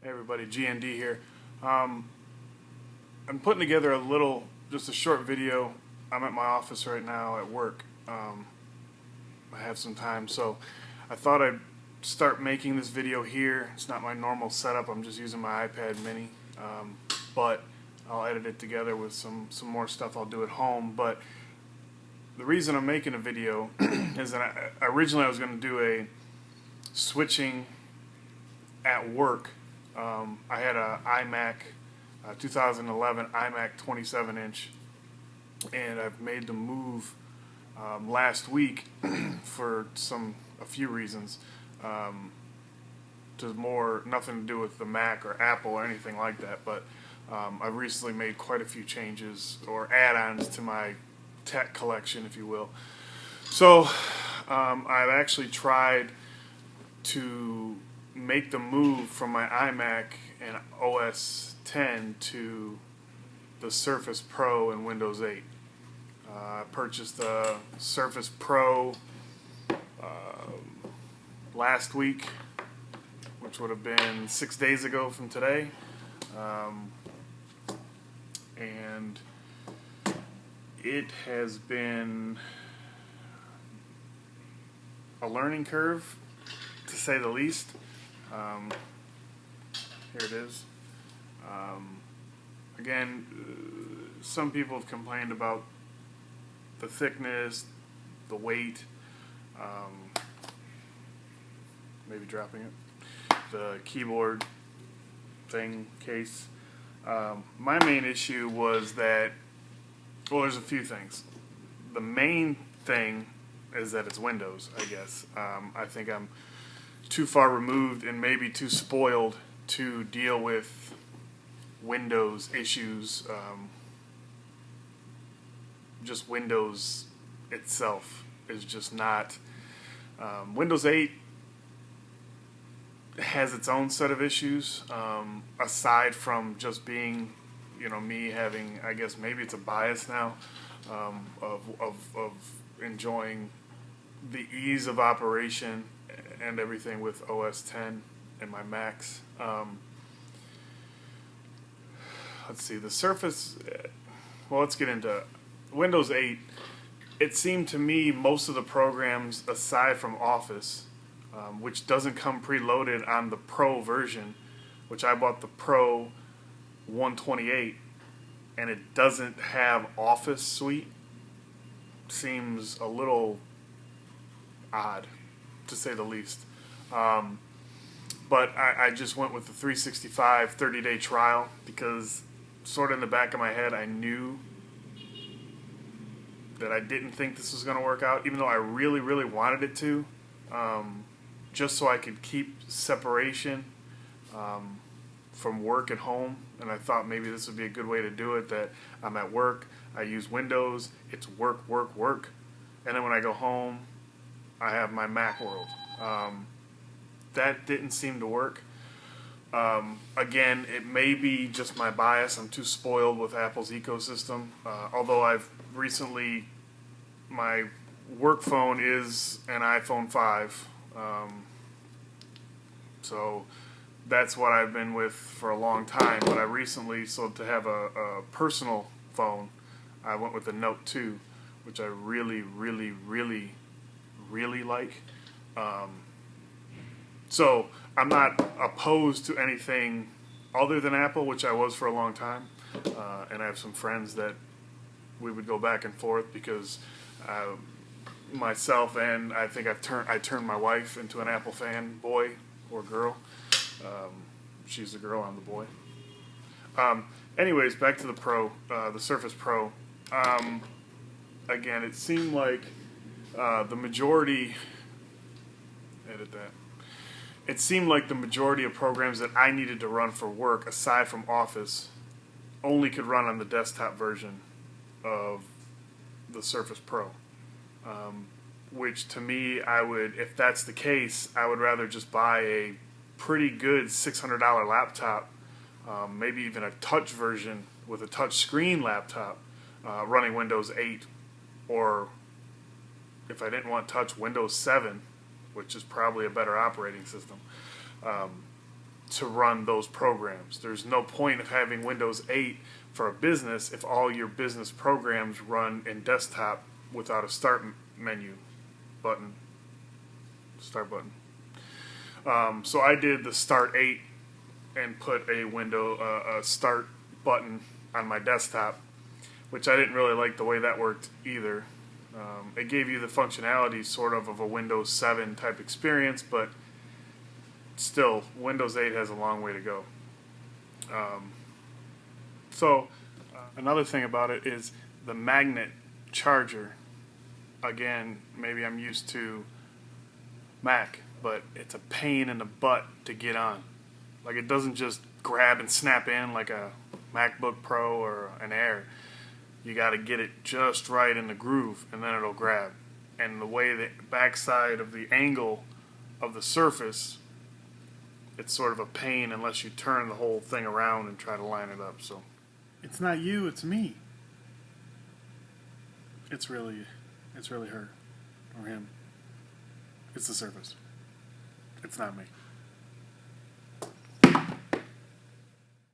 Hey everybody, GND here. I'm putting together just a short video. I'm at my office right now at work. I have some time, so I thought I'd start making this video here. It's not my normal setup. I'm just using my iPad mini, but I'll edit it together with some more stuff I'll do at home. But the reason I'm making a video is that originally I was going to do a switching at work. I had a iMac, 2011 iMac 27-inch, and I've made the move last week for a few reasons. Nothing to do with the Mac or Apple or anything like that, but I've recently made quite a few changes or add-ons to my tech collection, if you will. So I've actually tried to make the move from my iMac and OS 10 to the Surface Pro and Windows 8. I purchased the Surface Pro last week, which would have been 6 days ago from today, and it has been a learning curve, to say the least. Here it is. Again, some people have complained about the thickness, the weight, maybe dropping it, the keyboard case. My main issue was that, well, there's a few things. The main thing is that it's Windows, I guess. I think I'm too far removed and maybe too spoiled to deal with Windows issues. Just Windows itself is just not. Windows 8 has its own set of issues, aside from just being, me having, I guess maybe it's a bias now, of enjoying the ease of operation and everything with OS 10 and my Macs. Let's see, the Surface, well, let's get into Windows 8. It seemed to me most of the programs, aside from Office, which doesn't come preloaded on the Pro version, which I bought the Pro 128, and it doesn't have Office Suite, seems a little odd, to say the least. But I just went with the 365 30-day trial because sort of in the back of my head I knew that I didn't think this was going to work out, even though I really, really wanted it to, just so I could keep separation from work at home. And I thought maybe this would be a good way to do it, that I'm at work, I use Windows, it's work, work, work, and then when I go home I have my Mac world. That didn't seem to work. Again, it may be just my bias. I'm too spoiled with Apple's ecosystem. Although I've recently, my work phone is an iPhone 5. So that's what I've been with for a long time. But I recently, so to have a personal phone, I went with the Note 2, which I really, really, really, really like. So I'm not opposed to anything other than Apple, which I was for a long time. And I have some friends that we would go back and forth because myself and I think I turned my wife into an Apple fan, boy or girl. She's the girl, I'm the boy. Anyways, back to the Pro, the Surface Pro. Again, it seemed like the majority. Edit that. It seemed like the majority of programs that I needed to run for work, aside from Office, only could run on the desktop version of the Surface Pro. Which to me, if that's the case, I would rather just buy a pretty good $600 laptop, maybe even a touch version with a touch screen laptop, running Windows 8, or if I didn't want touch, Windows 7, which is probably a better operating system. to run those programs. There's no point of having Windows 8 for a business if all your business programs run in desktop without a start menu button. Start button. So I did the Start 8 and put a start button on my desktop, which I didn't really like the way that worked either. It gave you the functionality sort of a Windows 7 type experience, but still, Windows 8 has a long way to go. Another thing about it is the magnet charger. Again, maybe I'm used to Mac, but it's a pain in the butt to get on. Like, it doesn't just grab and snap in like a MacBook Pro or an Air. You got to get it just right in the groove, and then it'll grab. And the way the backside of the angle of the surface, it's sort of a pain unless you turn the whole thing around and try to line it up. So it's not you, it's me. It's really her or him. It's the surface. It's not me.